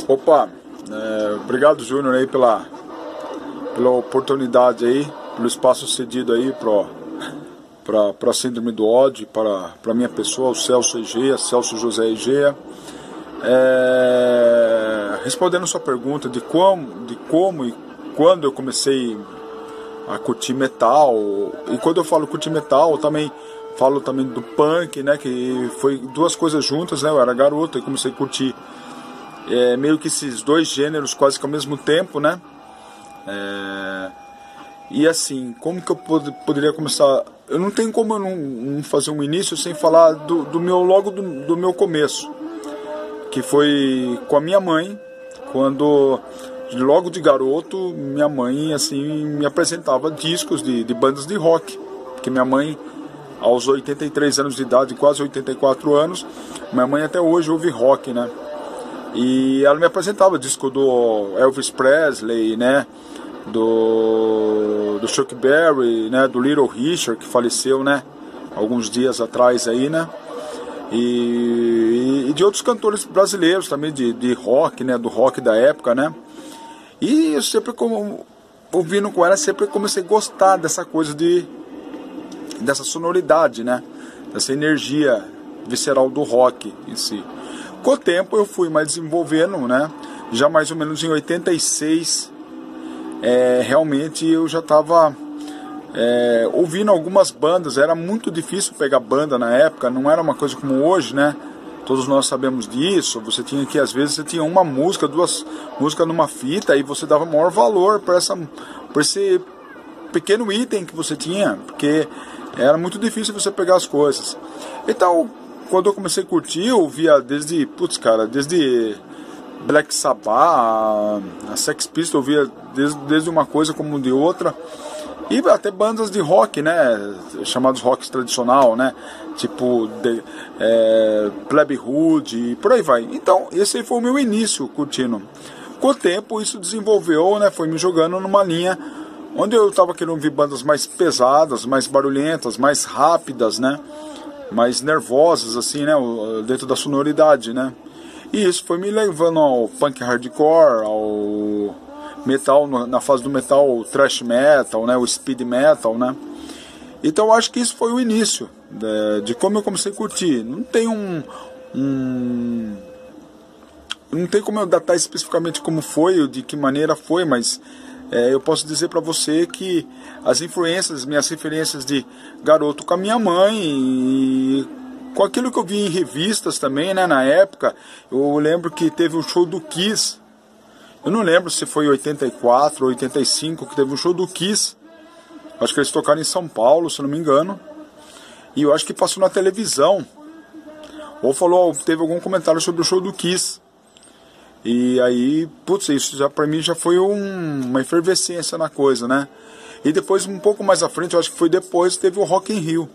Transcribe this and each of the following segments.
Opa, obrigado, Júnior, aí pela oportunidade aí, pelo espaço cedido aí para a síndrome do ódio, para minha pessoa, o Celso Egea, Celso José Egea. Respondendo a sua pergunta de como e quando eu comecei a curtir metal, e quando eu falo curtir metal, eu também falo também do punk, né, que foi duas coisas juntas, né, eu era garoto e comecei a curtir meio que esses dois gêneros quase que ao mesmo tempo, né, e assim, como que eu poderia começar? Eu não tenho como eu não fazer um início sem falar do meu começo, que foi com a minha mãe, quando logo de garoto minha mãe assim me apresentava discos de bandas de rock, porque minha mãe aos 83 anos de idade, quase 84 anos, minha mãe até hoje ouve rock, né? E ela me apresentava disco do Elvis Presley, né? Do Chuck Berry, né? Do Little Richard, que faleceu, né? Alguns dias atrás aí, né? E de outros cantores brasileiros também de rock, né? Do rock da época, né? E eu sempre, ouvindo com ela, sempre comecei a gostar dessa coisa dessa sonoridade, né? Dessa energia visceral do rock em si. Com o tempo eu fui mais desenvolvendo, né? Já mais ou menos em 86, realmente eu já estava ouvindo algumas bandas. Era muito difícil pegar banda na época, não era uma coisa como hoje, né? Todos nós sabemos disso. Você tinha que, às vezes, você tinha uma música, duas músicas numa fita, e você dava maior valor para esse pequeno item que você tinha, porque era muito difícil você pegar as coisas. Então, quando eu comecei a curtir, eu via desde Black Sabbath, a Sex Pistols, eu via desde uma coisa como de outra, e até bandas de rock, né, chamados rock tradicional, né, tipo Plebe Hood e por aí vai. Então esse aí foi o meu início curtindo. Com o tempo isso desenvolveu, né, foi me jogando numa linha onde eu estava querendo ouvir bandas mais pesadas, mais barulhentas, mais rápidas, né, mais nervosas assim, né, dentro da sonoridade, né. E isso foi me levando ao punk hardcore, ao metal, na fase do metal, o thrash metal, né, o speed metal, né. Então eu acho que isso foi o início de como eu comecei a curtir. Não tem não tem como eu datar especificamente como foi ou de que maneira foi, mas eu posso dizer para você que minhas referências de garoto com a minha mãe e com aquilo que eu vi em revistas também, né, na época. Eu lembro que teve um show do Kiss. Eu não lembro se foi em 84 ou 85 que teve um show do Kiss. Acho que eles tocaram em São Paulo, se não me engano. E eu acho que passou na televisão. Ou teve algum comentário sobre o show do Kiss. E aí, putz, isso já pra mim já foi uma efervescência na coisa, né? E depois, um pouco mais à frente, eu acho que foi depois, teve o Rock in Rio,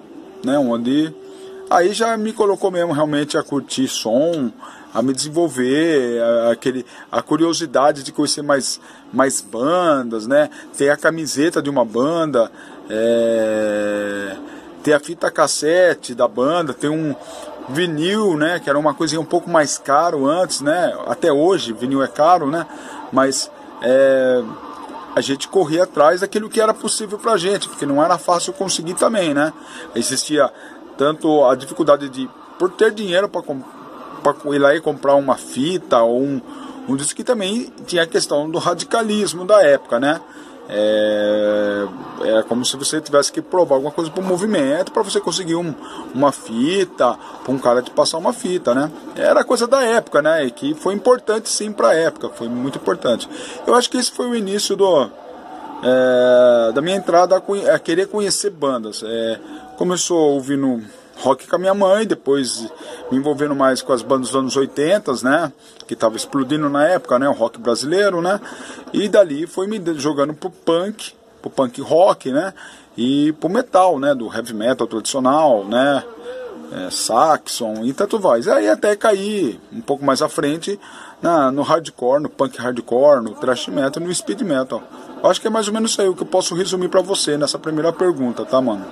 né? Onde aí já me colocou mesmo realmente a curtir som, a me desenvolver, a curiosidade de conhecer mais bandas, né? Ter a camiseta de uma banda, ter a fita cassete da banda, ter um vinil, né? Que era uma coisinha um pouco mais caro antes, né? Até hoje vinil é caro, né? Mas a gente corria atrás daquilo que era possível pra gente, porque não era fácil conseguir também, né? Existia tanto a dificuldade por ter dinheiro para ir lá e comprar uma fita ou um disco, que também tinha a questão do radicalismo da época, né? É como se você tivesse que provar alguma coisa para o movimento para você conseguir uma fita, para um cara te passar uma fita, né? Era coisa da época, né? E que foi importante sim para a época, foi muito importante. Eu acho que esse foi o início da minha entrada a querer conhecer bandas. Começou ouvindo rock com a minha mãe, depois me envolvendo mais com as bandas dos anos 80, né, que estava explodindo na época, né, o rock brasileiro, né, e dali foi me jogando pro punk rock, né, e pro metal, né, do heavy metal tradicional, né, Saxon e tanto vai. Aí até cair um pouco mais à frente no hardcore, no punk hardcore, no thrash metal, no speed metal. Eu acho que é mais ou menos isso aí o que eu posso resumir para você nessa primeira pergunta, tá, mano?